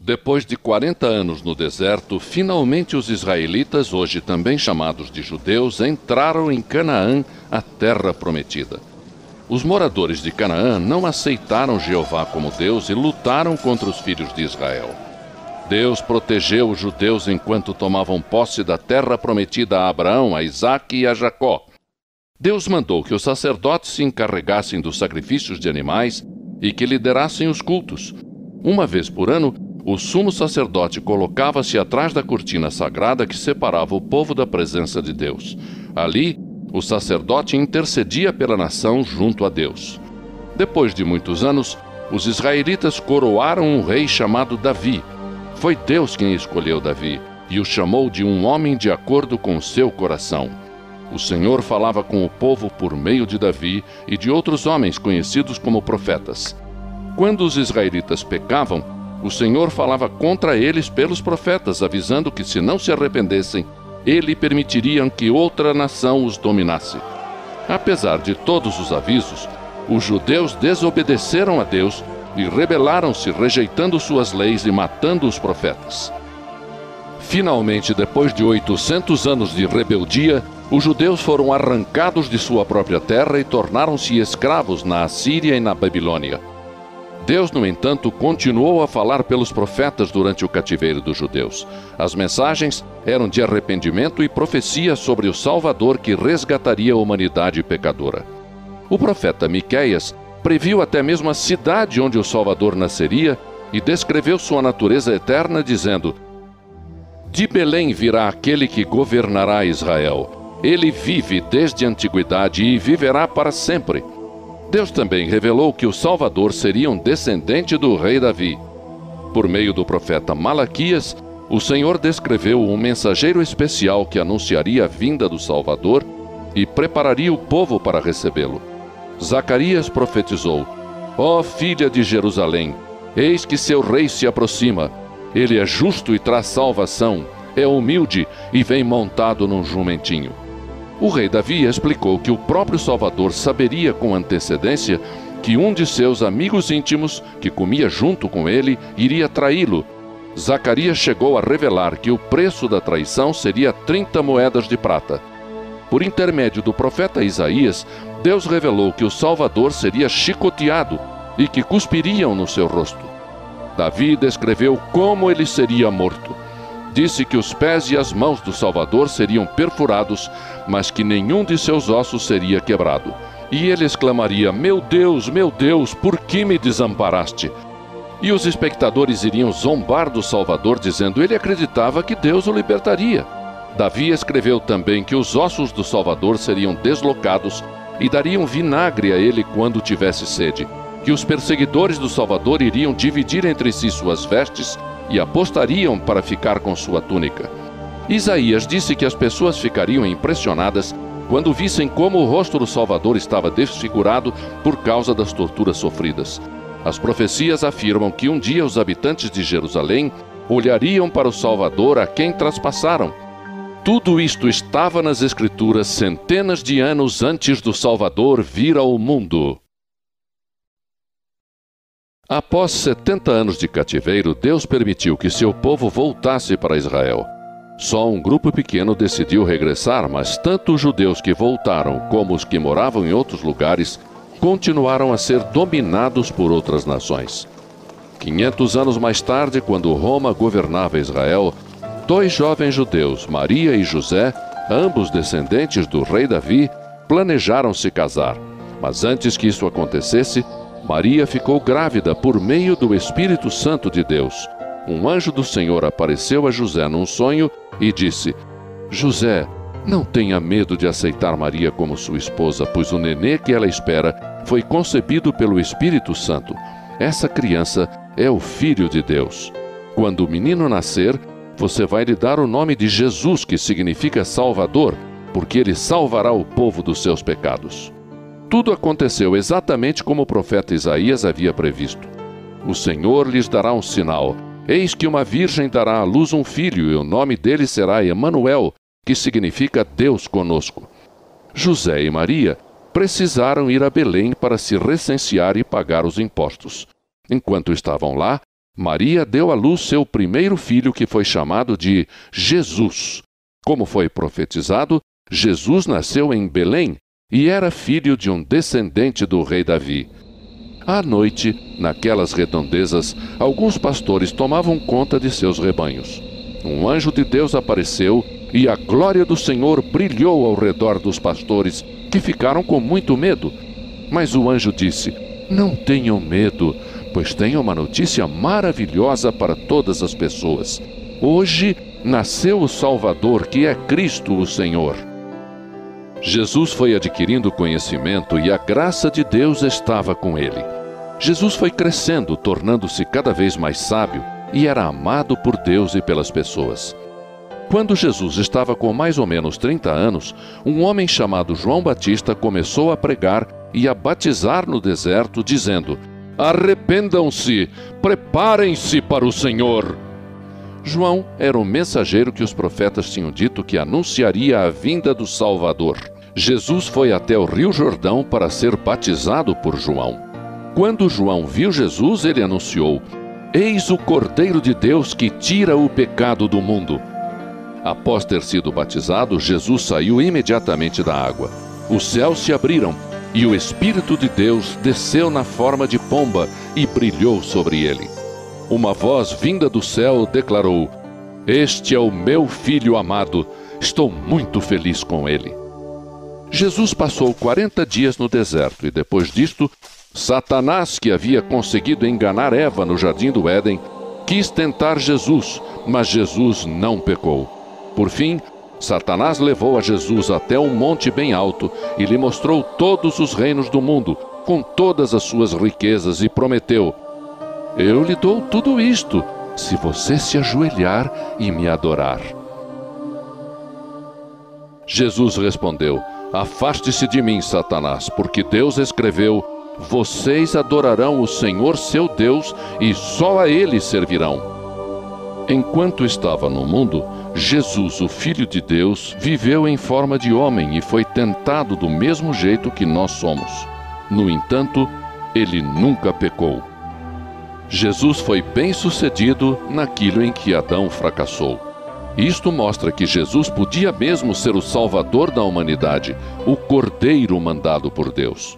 Depois de 40 anos no deserto, finalmente os israelitas, hoje também chamados de judeus, entraram em Canaã, a terra prometida. Os moradores de Canaã não aceitaram Jeová como Deus e lutaram contra os filhos de Israel. Deus protegeu os judeus enquanto tomavam posse da terra prometida a Abraão, a Isaque e a Jacó. Deus mandou que os sacerdotes se encarregassem dos sacrifícios de animais e que liderassem os cultos. Uma vez por ano, o sumo sacerdote colocava-se atrás da cortina sagrada que separava o povo da presença de Deus. Ali, o sacerdote intercedia pela nação junto a Deus. Depois de muitos anos, os israelitas coroaram um rei chamado Davi. Foi Deus quem escolheu Davi e o chamou de um homem de acordo com o seu coração. O Senhor falava com o povo por meio de Davi e de outros homens conhecidos como profetas. Quando os israelitas pecavam, o Senhor falava contra eles pelos profetas, avisando que se não se arrependessem, ele permitiria que outra nação os dominasse. Apesar de todos os avisos, os judeus desobedeceram a Deus e rebelaram-se, rejeitando suas leis e matando os profetas. Finalmente, depois de 800 anos de rebeldia, os judeus foram arrancados de sua própria terra e tornaram-se escravos na Assíria e na Babilônia. Deus, no entanto, continuou a falar pelos profetas durante o cativeiro dos judeus. As mensagens eram de arrependimento e profecia sobre o Salvador que resgataria a humanidade pecadora. O profeta Miqueias previu até mesmo a cidade onde o Salvador nasceria e descreveu sua natureza eterna, dizendo: "De Belém virá aquele que governará Israel. Ele vive desde a antiguidade e viverá para sempre." Deus também revelou que o Salvador seria um descendente do rei Davi. Por meio do profeta Malaquias, o Senhor descreveu um mensageiro especial que anunciaria a vinda do Salvador e prepararia o povo para recebê-lo. Zacarias profetizou: "Ó filha de Jerusalém, eis que seu rei se aproxima. Ele é justo e traz salvação, é humilde e vem montado num jumentinho." O rei Davi explicou que o próprio Salvador saberia com antecedência que um de seus amigos íntimos, que comia junto com ele, iria traí-lo. Zacarias chegou a revelar que o preço da traição seria 30 moedas de prata. Por intermédio do profeta Isaías, Deus revelou que o Salvador seria chicoteado e que cuspiriam no seu rosto. Davi descreveu como ele seria morto. Disse que os pés e as mãos do Salvador seriam perfurados, mas que nenhum de seus ossos seria quebrado. E ele exclamaria: meu Deus, por que me desamparaste?" E os espectadores iriam zombar do Salvador, dizendo: ele acreditava que Deus o libertaria. Davi escreveu também que os ossos do Salvador seriam deslocados e dariam vinagre a ele quando tivesse sede, que os perseguidores do Salvador iriam dividir entre si suas vestes e apostariam para ficar com sua túnica. Isaías disse que as pessoas ficariam impressionadas quando vissem como o rosto do Salvador estava desfigurado por causa das torturas sofridas. As profecias afirmam que um dia os habitantes de Jerusalém olhariam para o Salvador a quem traspassaram. Tudo isto estava nas Escrituras centenas de anos antes do Salvador vir ao mundo. Após 70 anos de cativeiro, Deus permitiu que seu povo voltasse para Israel. Só um grupo pequeno decidiu regressar, mas tanto os judeus que voltaram como os que moravam em outros lugares continuaram a ser dominados por outras nações. 500 anos mais tarde, quando Roma governava Israel, 2 jovens judeus, Maria e José, ambos descendentes do rei Davi, planejaram se casar. Mas antes que isso acontecesse, Maria ficou grávida por meio do Espírito Santo de Deus. Um anjo do Senhor apareceu a José num sonho e disse: "José, não tenha medo de aceitar Maria como sua esposa, pois o nenê que ela espera foi concebido pelo Espírito Santo. Essa criança é o Filho de Deus. Quando o menino nascer, você vai lhe dar o nome de Jesus, que significa Salvador, porque ele salvará o povo dos seus pecados." Tudo aconteceu exatamente como o profeta Isaías havia previsto. "O Senhor lhes dará um sinal. Eis que uma virgem dará à luz um filho, e o nome dele será Emanuel, que significa Deus conosco." José e Maria precisaram ir a Belém para se recensear e pagar os impostos. Enquanto estavam lá, Maria deu à luz seu primeiro filho, que foi chamado de Jesus. Como foi profetizado, Jesus nasceu em Belém e era filho de um descendente do rei Davi. À noite, naquelas redondezas, alguns pastores tomavam conta de seus rebanhos. Um anjo de Deus apareceu e a glória do Senhor brilhou ao redor dos pastores, que ficaram com muito medo. Mas o anjo disse: "Não tenham medo, pois tenho uma notícia maravilhosa para todas as pessoas. Hoje nasceu o Salvador, que é Cristo o Senhor." Jesus foi adquirindo conhecimento e a graça de Deus estava com ele. Jesus foi crescendo, tornando-se cada vez mais sábio e era amado por Deus e pelas pessoas. Quando Jesus estava com mais ou menos 30 anos, um homem chamado João Batista começou a pregar e a batizar no deserto, dizendo: "Arrependam-se, preparem-se para o Senhor." João era o mensageiro que os profetas tinham dito que anunciaria a vinda do Salvador. Jesus foi até o Rio Jordão para ser batizado por João. Quando João viu Jesus, ele anunciou: "Eis o Cordeiro de Deus que tira o pecado do mundo." Após ter sido batizado, Jesus saiu imediatamente da água. Os céus se abriram e o Espírito de Deus desceu na forma de pomba e brilhou sobre ele. Uma voz vinda do céu declarou: "Este é o meu Filho amado, estou muito feliz com ele." Jesus passou 40 dias no deserto e depois disto, Satanás, que havia conseguido enganar Eva no jardim do Éden, quis tentar Jesus, mas Jesus não pecou. Por fim, Satanás levou a Jesus até um monte bem alto e lhe mostrou todos os reinos do mundo, com todas as suas riquezas, e prometeu: "Eu lhe dou tudo isto, se você se ajoelhar e me adorar." Jesus respondeu: "Afaste-se de mim, Satanás, porque Deus escreveu: vocês adorarão o Senhor seu Deus e só a Ele servirão." Enquanto estava no mundo, Jesus, o Filho de Deus, viveu em forma de homem e foi tentado do mesmo jeito que nós somos. No entanto, ele nunca pecou. Jesus foi bem-sucedido naquilo em que Adão fracassou. Isto mostra que Jesus podia mesmo ser o Salvador da humanidade, o Cordeiro mandado por Deus.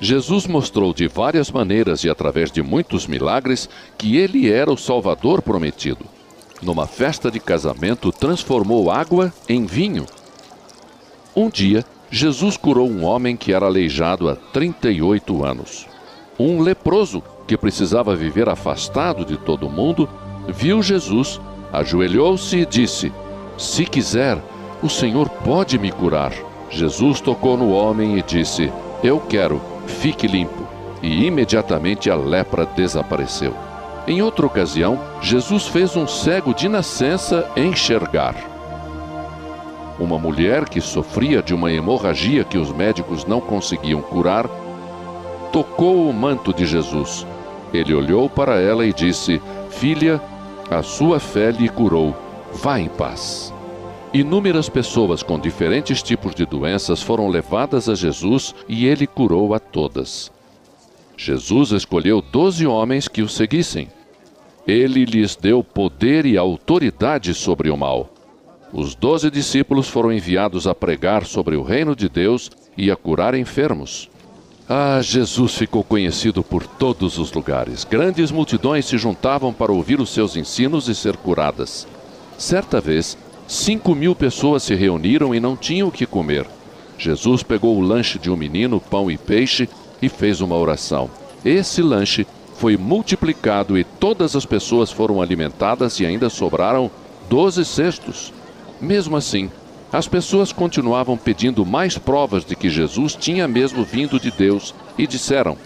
Jesus mostrou de várias maneiras e através de muitos milagres que ele era o Salvador prometido. Numa festa de casamento, transformou água em vinho. Um dia, Jesus curou um homem que era aleijado há 38 anos. Um leproso, que precisava viver afastado de todo mundo, viu Jesus, ajoelhou-se e disse: "Se quiser, o Senhor pode me curar." Jesus tocou no homem e disse: "Eu quero, fique limpo." E imediatamente a lepra desapareceu. Em outra ocasião, Jesus fez um cego de nascença enxergar. Uma mulher que sofria de uma hemorragia que os médicos não conseguiam curar, tocou o manto de Jesus. Ele olhou para ela e disse: "Filha, a sua fé lhe curou. Vá em paz." Inúmeras pessoas com diferentes tipos de doenças foram levadas a Jesus e ele curou a todas. Jesus escolheu 12 homens que o seguissem. Ele lhes deu poder e autoridade sobre o mal. Os 12 discípulos foram enviados a pregar sobre o reino de Deus e a curar enfermos. Jesus ficou conhecido por todos os lugares. Grandes multidões se juntavam para ouvir os seus ensinos e ser curadas. Certa vez, 5.000 pessoas se reuniram e não tinham o que comer. Jesus pegou o lanche de um menino, pão e peixe, e fez uma oração. Esse lanche foi multiplicado e todas as pessoas foram alimentadas e ainda sobraram 12 cestos. Mesmo assim, as pessoas continuavam pedindo mais provas de que Jesus tinha mesmo vindo de Deus e disseram: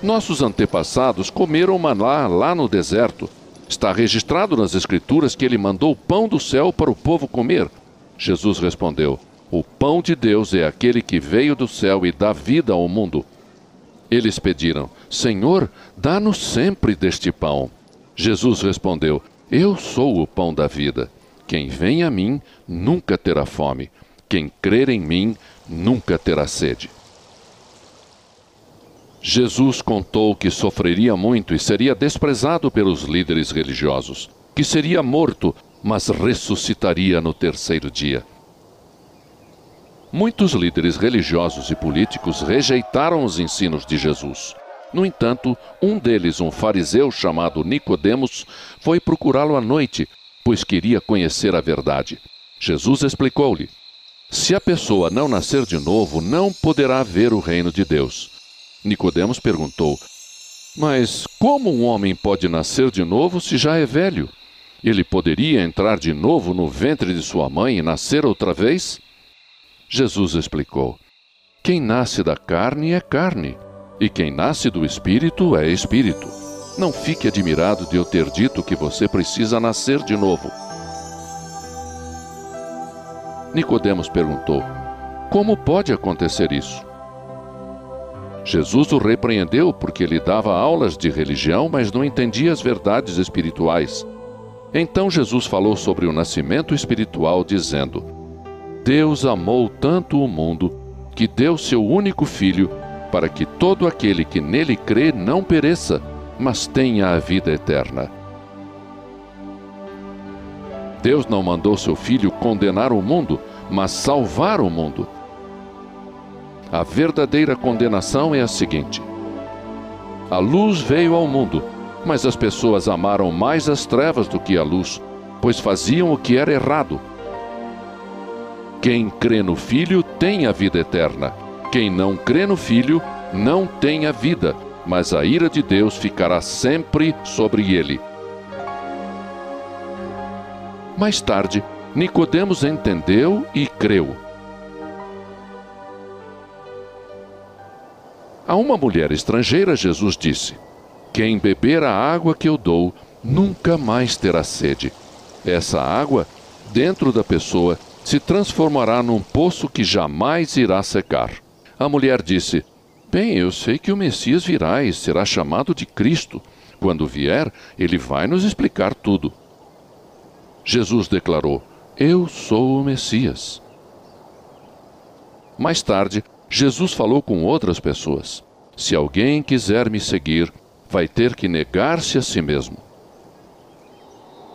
"Nossos antepassados comeram maná lá no deserto. Está registrado nas Escrituras que ele mandou pão do céu para o povo comer." Jesus respondeu: "O pão de Deus é aquele que veio do céu e dá vida ao mundo." Eles pediram: "Senhor, dá-nos sempre deste pão." Jesus respondeu: "Eu sou o pão da vida. Quem vem a mim nunca terá fome. Quem crer em mim nunca terá sede." Jesus contou que sofreria muito e seria desprezado pelos líderes religiosos, que seria morto, mas ressuscitaria no terceiro dia. Muitos líderes religiosos e políticos rejeitaram os ensinos de Jesus. No entanto, um deles, um fariseu chamado Nicodemos, foi procurá-lo à noite, pois queria conhecer a verdade. Jesus explicou-lhe: se a pessoa não nascer de novo, não poderá ver o reino de Deus. Nicodemos perguntou: mas como um homem pode nascer de novo se já é velho? Ele poderia entrar de novo no ventre de sua mãe e nascer outra vez? Jesus explicou: quem nasce da carne é carne, e quem nasce do Espírito é Espírito. Não fique admirado de eu ter dito que você precisa nascer de novo. Nicodemos perguntou: como pode acontecer isso? Jesus o repreendeu porque ele dava aulas de religião, mas não entendia as verdades espirituais. Então Jesus falou sobre o nascimento espiritual, dizendo: Deus amou tanto o mundo que deu seu único filho, para que todo aquele que nele crê não pereça, mas tenha a vida eterna. Deus não mandou seu filho condenar o mundo, mas salvar o mundo. A verdadeira condenação é a seguinte: a luz veio ao mundo, mas as pessoas amaram mais as trevas do que a luz, pois faziam o que era errado. Quem crê no Filho tem a vida eterna. Quem não crê no Filho não tem a vida, mas a ira de Deus ficará sempre sobre ele. Mais tarde, Nicodemos entendeu e creu. A uma mulher estrangeira, Jesus disse: quem beber a água que eu dou, nunca mais terá sede. Essa água, dentro da pessoa, se transformará num poço que jamais irá secar. A mulher disse: bem, eu sei que o Messias virá e será chamado de Cristo. Quando vier, ele vai nos explicar tudo. Jesus declarou: eu sou o Messias. Mais tarde, Jesus falou com outras pessoas: se alguém quiser me seguir, vai ter que negar-se a si mesmo.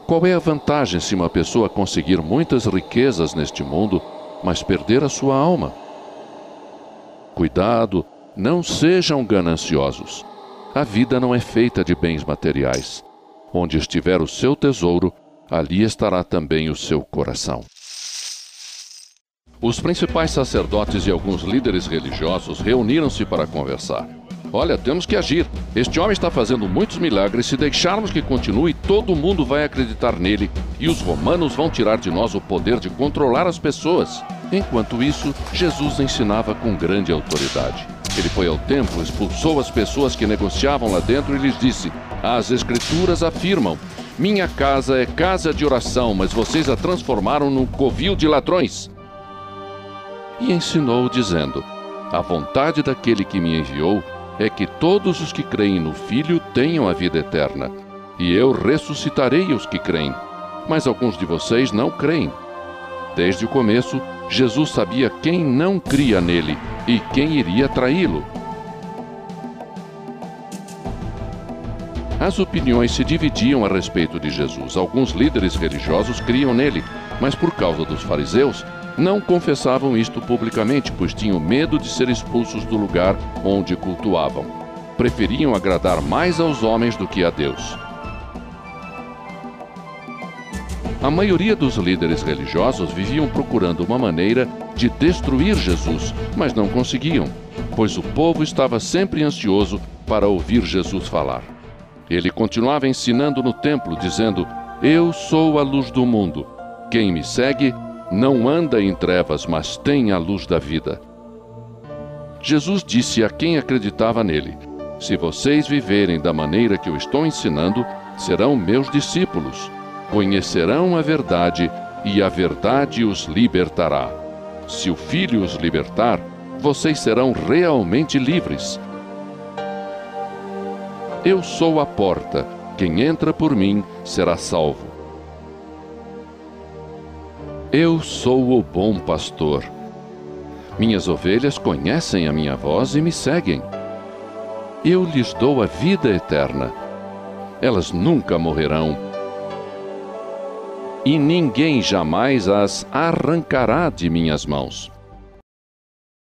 Qual é a vantagem se uma pessoa conseguir muitas riquezas neste mundo, mas perder a sua alma? Cuidado, não sejam gananciosos. A vida não é feita de bens materiais. Onde estiver o seu tesouro, ali estará também o seu coração. Os principais sacerdotes e alguns líderes religiosos reuniram-se para conversar. Olha, temos que agir. Este homem está fazendo muitos milagres. Se deixarmos que continue, todo mundo vai acreditar nele e os romanos vão tirar de nós o poder de controlar as pessoas. Enquanto isso, Jesus ensinava com grande autoridade. Ele foi ao templo, expulsou as pessoas que negociavam lá dentro e lhes disse: as Escrituras afirmam: minha casa é casa de oração, mas vocês a transformaram num covil de ladrões. E ensinou, dizendo: a vontade daquele que me enviou é que todos os que creem no Filho tenham a vida eterna, e eu ressuscitarei os que creem, mas alguns de vocês não creem. Desde o começo, Jesus sabia quem não cria nele e quem iria traí-lo. As opiniões se dividiam a respeito de Jesus. Alguns líderes religiosos criam nele, mas por causa dos fariseus, não confessavam isto publicamente, pois tinham medo de ser expulsos do lugar onde cultuavam. Preferiam agradar mais aos homens do que a Deus. A maioria dos líderes religiosos viviam procurando uma maneira de destruir Jesus, mas não conseguiam, pois o povo estava sempre ansioso para ouvir Jesus falar. Ele continuava ensinando no templo, dizendo: eu sou a luz do mundo. Quem me segue não anda em trevas, mas tem a luz da vida. Jesus disse a quem acreditava nele: se vocês viverem da maneira que eu estou ensinando, serão meus discípulos. Conhecerão a verdade, e a verdade os libertará. Se o Filho os libertar, vocês serão realmente livres. Eu sou a porta. Quem entra por mim será salvo. Eu sou o bom pastor. Minhas ovelhas conhecem a minha voz e me seguem. eu lhes dou a vida eterna. Elas nunca morrerão, e ninguém jamais as arrancará de minhas mãos.